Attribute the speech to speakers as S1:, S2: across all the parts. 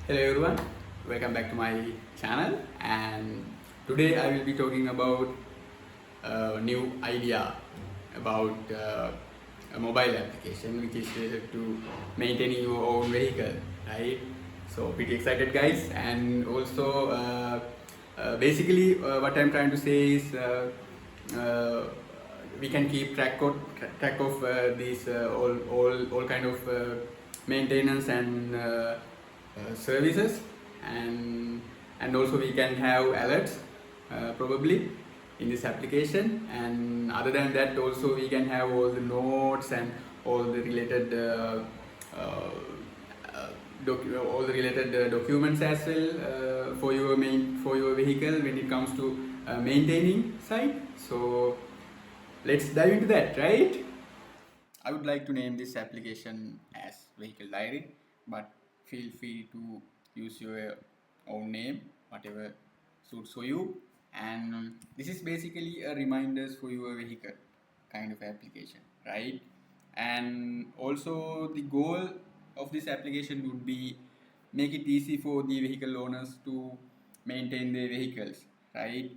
S1: Hello everyone, welcome back to my channel, and today I will be talking about a new idea about a mobile application which is related to maintaining your own vehicle, right? So pretty excited guys, and also basically what I'm trying to say is uh, we can keep track of these all kind of maintenance and services, and also we can have alerts probably in this application, and other than that also we can have all the notes and all the related uh, all the related documents as well for your vehicle when it comes to maintaining side. So let's dive into that, right? I would like to name this application as Vehicle Diary, but feel free to use your own name, whatever suits for you. And this is basically a reminders for your vehicle kind of application, right? And also the goal of this application would be make it easy for the vehicle owners to maintain their vehicles, right?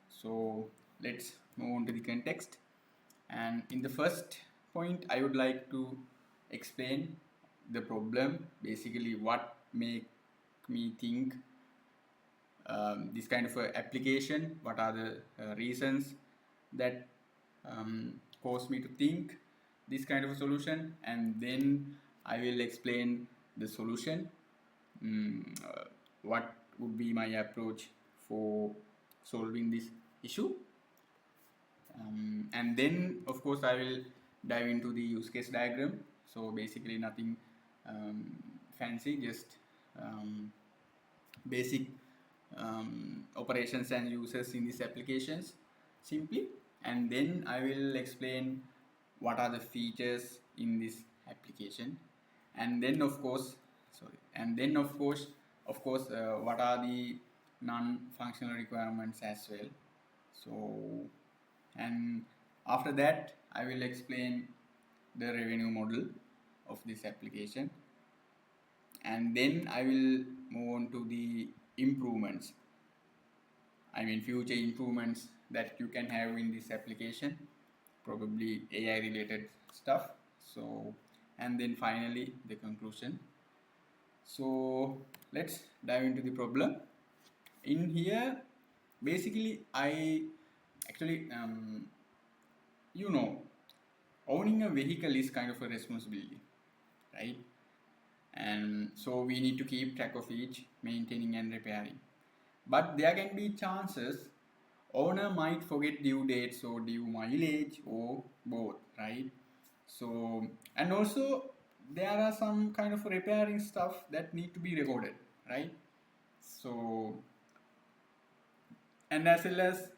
S1: So let's move on to the context. And in the first point, I would like to explain the problem, basically what make me think this kind of a application, what are the reasons that cause me to think this kind of a solution, and then I will explain the solution, what would be my approach for solving this issue. And then of course I will dive into the use case diagram. So basically nothing fancy, just basic operations and uses in these applications simply, and then I will explain what are the features in this application, and then of course what are the non-functional requirements as well. So, and after that I will explain the revenue model of this application, and then I will move on to the improvements, I mean future improvements that you can have in this application, probably AI related stuff. So, and then finally the conclusion. So let's dive into the problem. In here basically I actually you know, owning a vehicle is kind of a responsibility, right? And so we need to keep track of each, maintaining and repairing. But there can be chances owner might forget due dates or due mileage or both, right? So, and also there are some kind of repairing stuff that need to be recorded, right? So, and as well as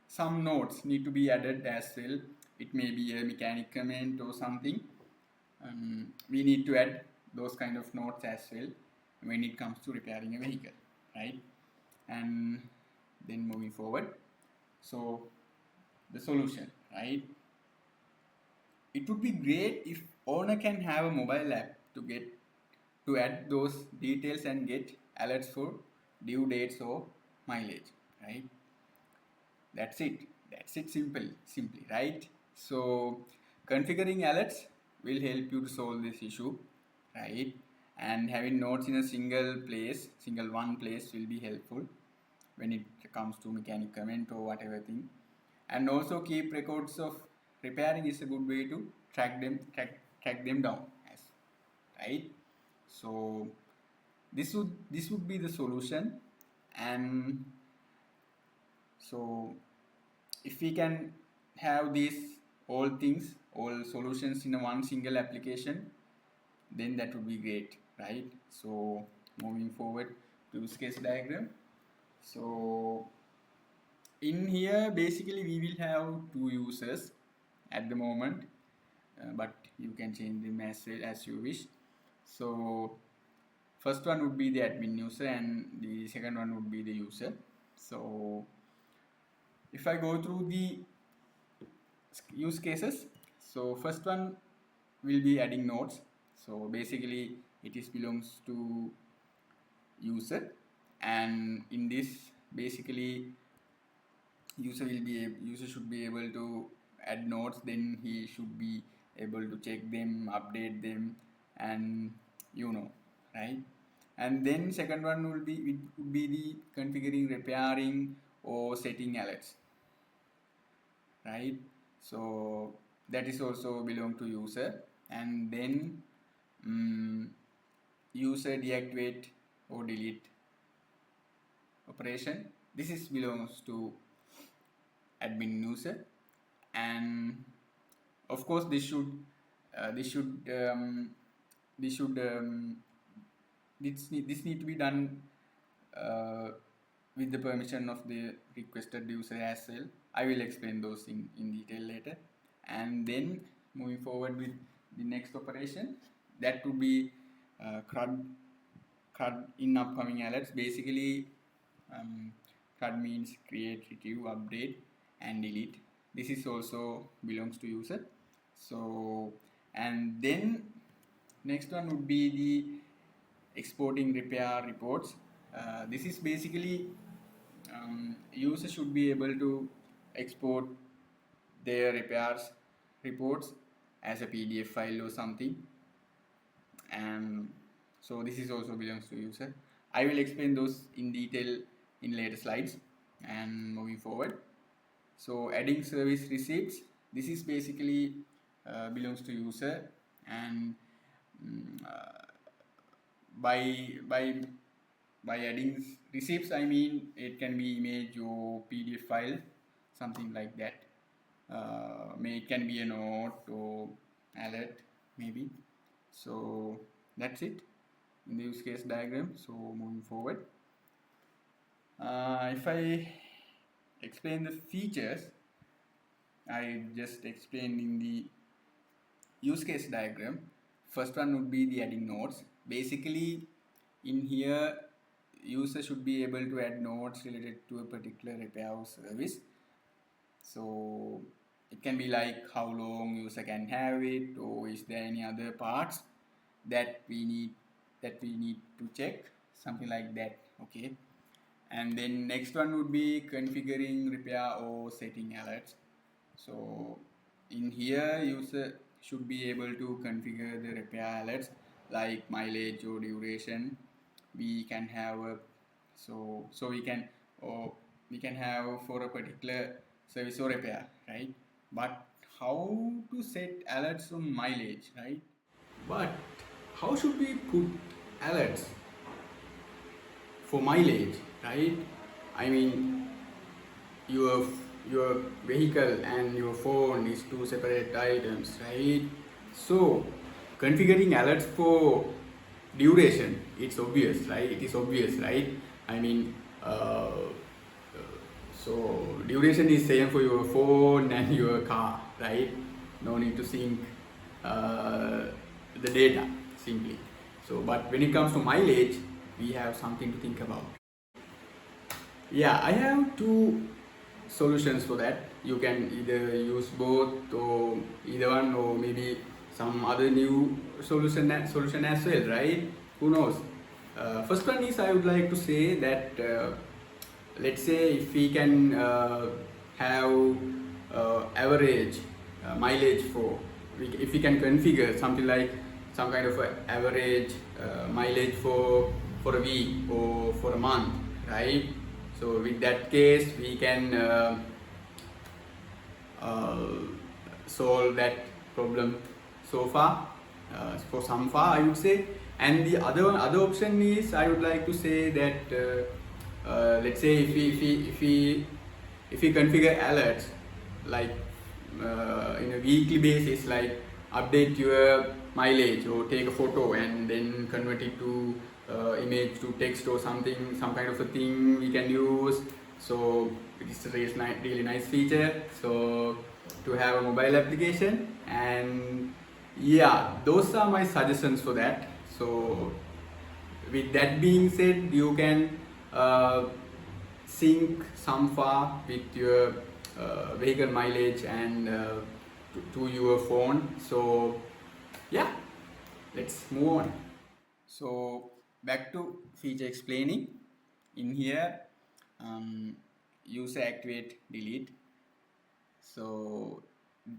S1: some notes need to be added as well. It may be a mechanic comment or something. We need to add those kind of notes as well when it comes to repairing a vehicle, right? And then moving forward, so the solution, right? It would be great if owner can have a mobile app to add those details and get alerts for due dates or mileage, right? That's it simply, right? So configuring alerts will help you to solve this issue, right? And having notes in a single one place will be helpful when it comes to mechanic comment or whatever thing. And also keep records of repairing is a good way to track them down as, right? So this would be the solution. And so if we can have these all solutions in a one single application, then that would be great, right? So moving forward to use case diagram. So in here basically we will have two users at the moment, but you can change them as well as you wish. So first one would be the admin user and the second one would be the user. So if I go through the use cases, so first one will be adding notes. So basically it is belongs to user, and in this basically user should be able to add notes, then he should be able to check them, update them, and right. And then second one will be, it would be the configuring, repairing, or setting alerts, right? So that is also belong to user. And then user deactivate or delete operation, this is belongs to admin user. And of course this should this need to be done with the permission of the requested user as well. I will explain those in detail later. And then moving forward with the next operation, that would be CRUD in upcoming alerts. Basically, CRUD means create, retrieve, update, and delete. This is also belongs to user. So, and then next one would be the exporting repair reports. This is basically user should be able to export their repairs reports as a PDF file or something, and so this is also belongs to user. I will explain those in detail in later slides. And moving forward, so adding service receipts, this is basically belongs to user. And by adding receipts, I mean it can be image or PDF file, something like that. It can be a note or alert maybe. So that's it in the use case diagram. So moving forward, if I explain the features I just explained in the use case diagram, first one would be the adding notes. Basically in here user should be able to add notes related to a particular repair or service. So it can be like how long user can have it, or is there any other parts that we need to check, something like that. Okay. And then next one would be configuring repair or setting alerts. So in here user should be able to configure the repair alerts like mileage or duration. We can have a we can have for a particular service or repair, right? But how to set alerts on mileage, right? But how should we put alerts for mileage, right? I mean, your vehicle and your phone is two separate items, right? So configuring alerts for duration, it's obvious, right? It is obvious, right? I mean, so duration is same for your phone and your car, right? No need to sync the data simply. So, but when it comes to mileage, we have something to think about. Yeah, I have two solutions for that. You can either use both or either one, or maybe some other new solution as well, right? Who knows? First one is, I would like to say that let's say if we can have average mileage for, if we can configure something like some kind of average mileage for a week or for a month, right? So with that case we can solve that problem so far, for some far I would say. And the other option is, I would like to say that let's say if we configure alerts like in a weekly basis, like update your mileage or take a photo and then convert it to image to text or something, some kind of a thing we can use. So it's a really nice feature, so to have a mobile application. And yeah, those are my suggestions for that. So with that being said, you can sync some far with your vehicle mileage and to your phone. So yeah, let's move on. So back to feature explaining. In here, user activate delete. So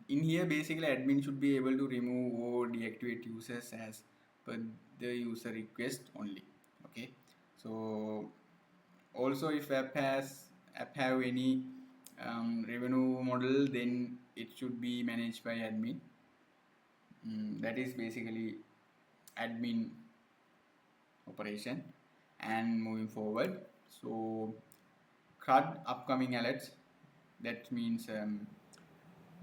S1: in here, basically admin should be able to remove or deactivate users as per the user request only. Okay, so also if app have any revenue model, then it should be managed by admin. That is basically admin operation. And moving forward, so CRUD upcoming alerts, that means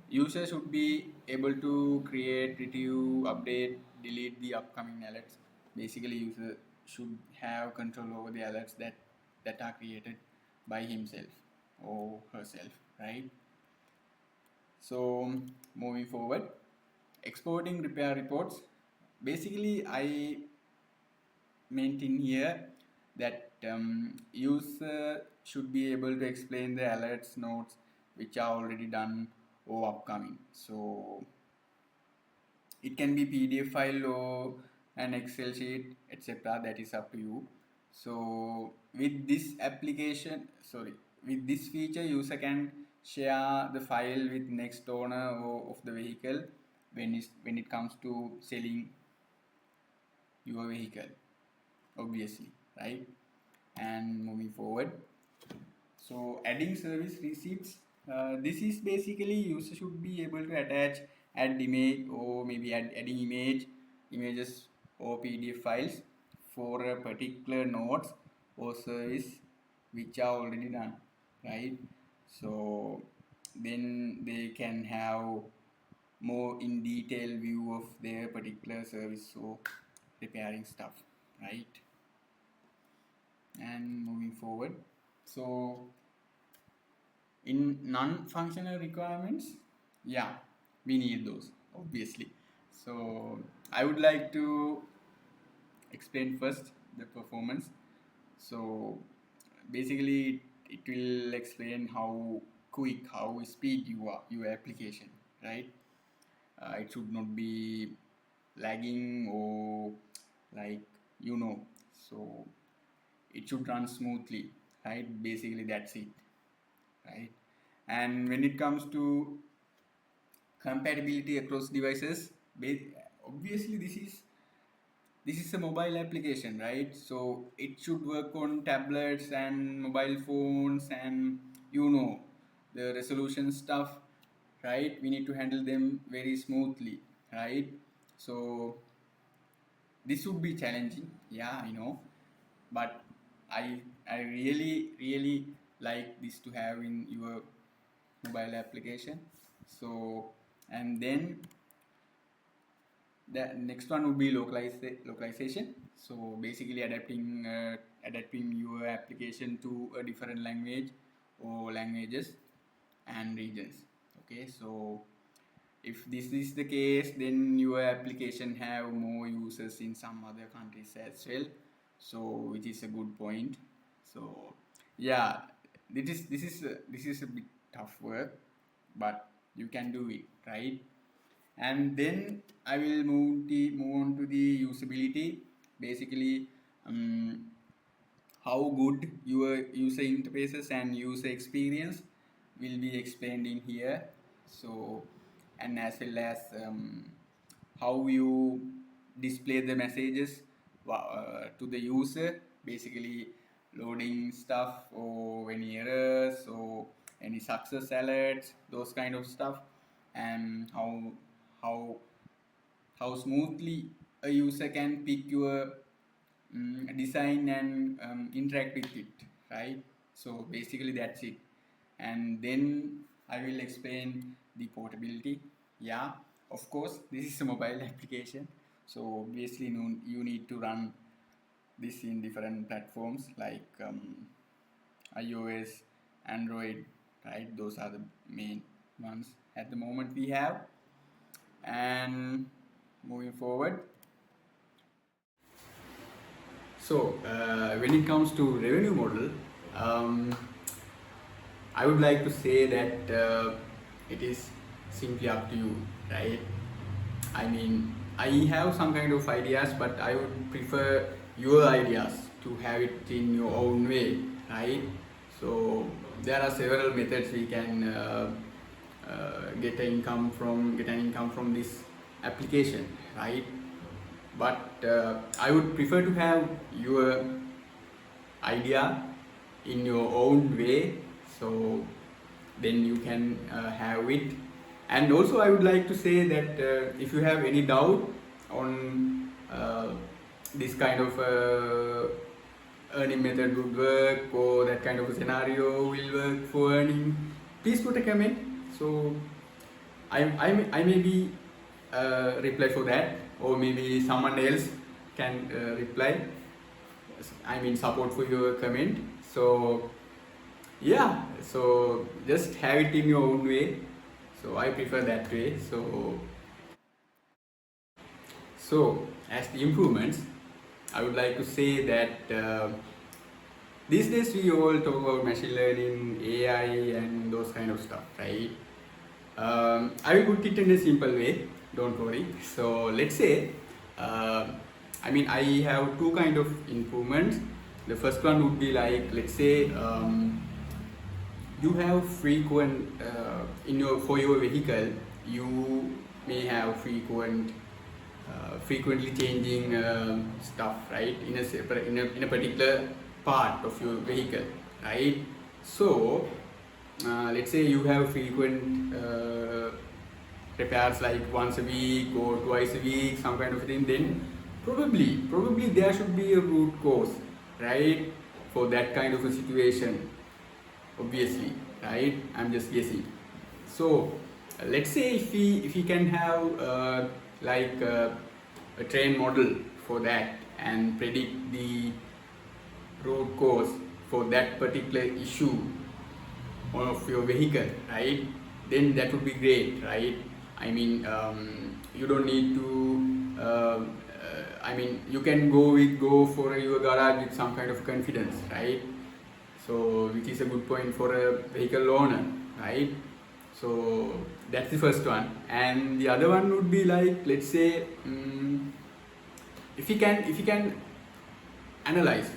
S1: users should be able to create, retrieve, update, delete the upcoming alerts. Basically user should have control over the alerts that are created by himself or herself, right? So moving forward, exporting repair reports. Basically I meant in here that user should be able to explain the alerts notes which are already done or upcoming. So it can be PDF file or an Excel sheet, etc. That is up to you. So with this application, with this feature, user can share the file with next owner of the vehicle when it comes to selling your vehicle, obviously, right? And moving forward, so adding service receipts, this is basically user should be able to add image or maybe adding images or PDF files for a particular nodes or service which are already done, right? So then they can have more in detail view of their particular service or repairing stuff, right? And moving forward, so in non-functional requirements, yeah, we need those, obviously. So I would like to explain first the performance. So basically it will explain how quick, how speed your application, right? It should not be lagging or like, so it should run smoothly, right? Basically that's it, right? And when it comes to compatibility across devices, obviously this is a mobile application, right? So it should work on tablets and mobile phones and the resolution stuff, right? We need to handle them very smoothly, right? So this would be challenging, yeah, I know, but I really like this to have in your mobile application. So and then the next one would be localization. So basically adapting your application to a different language or languages and regions. Okay, so if this is the case, then your application have more users in some other countries as well, so which is a good point. So yeah, this is a bit tough work, but you can do it, right? And then I will move on to the usability. Basically, how good your user interfaces and user experience will be explained in here. So and as well as how you display the messages to the user, basically loading stuff or any errors or any success alerts, those kind of stuff, and how how smoothly a user can pick your design and interact with it, right? So basically that's it. And then I will explain the portability. Yeah, of course this is a mobile application, so obviously you need to run this in different platforms like iOS, Android, right? Those are the main ones at the moment we have. And moving forward, so when it comes to revenue model, I would like to say that it is simply up to you, right? I mean, I have some kind of ideas, but I would prefer your ideas, to have it in your own way, right? So there are several methods we can get an income from this application, right? But I would prefer to have your idea in your own way, so then you can have it. And also I would like to say that if you have any doubt on this kind of earning method would work, or that kind of a scenario will work for earning, please put a comment. So I may be reply for that, or maybe someone else can reply, I mean support for your comment. So yeah, so just have it in your own way, so I prefer that way. So as the improvements, I would like to say that these days we all talk about machine learning, AI and those kind of stuff, right? I will put it in a simple way, don't worry. So let's say I mean I have two kind of improvements. The first one would be like, let's say you have frequent for your vehicle, you may have frequently changing stuff, right, in a particular part of your vehicle, right? So let's say you have frequent repairs like once a week or twice a week, some kind of thing, then probably there should be a root cause, right, for that kind of a situation, obviously, right? I'm just guessing. So let's say if we can have like a train model for that and predict the root cause for that particular issue of your vehicle, right, then that would be great, right? I mean you don't need to I mean you can go for your garage with some kind of confidence, right? So which is a good point for a vehicle owner, right? So that's the first one. And the other one would be like, let's say if you can analyze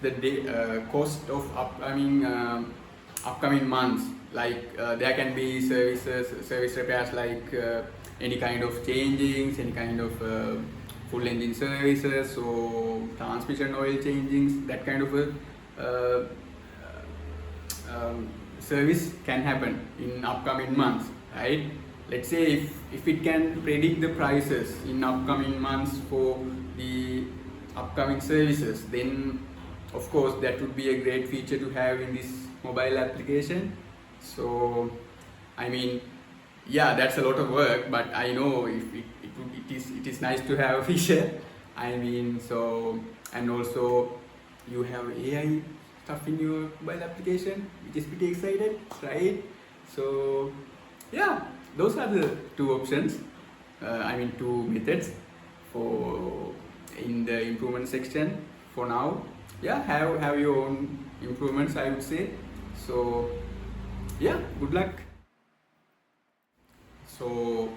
S1: the cost of upcoming months, like there can be service repairs, like any kind of changings, any kind of full engine services, so transmission oil changings, that kind of a service can happen in upcoming months, right? Let's say if it can predict the prices in upcoming months for the upcoming services, then of course that would be a great feature to have in this mobile application. So I mean, yeah, that's a lot of work, but I know if it is nice to have a feature. I mean, so, and also you have AI stuff in your mobile application, which is pretty excited, right? So yeah, those are the two options, I mean two methods for in the improvement section for now. Yeah, have your own improvements, I would say. So yeah, good luck. So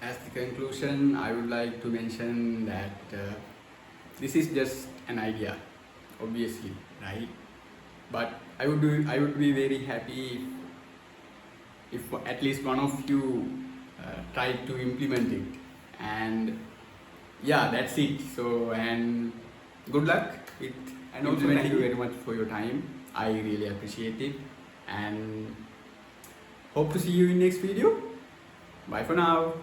S1: as the conclusion, I would like to mention that this is just an idea, obviously, right? But I would be very happy if at least one of you tried to implement it. And yeah, that's it. So, and good luck with, and also thank you very much for your time. I really appreciate it, and hope to see you in next video. Bye for now.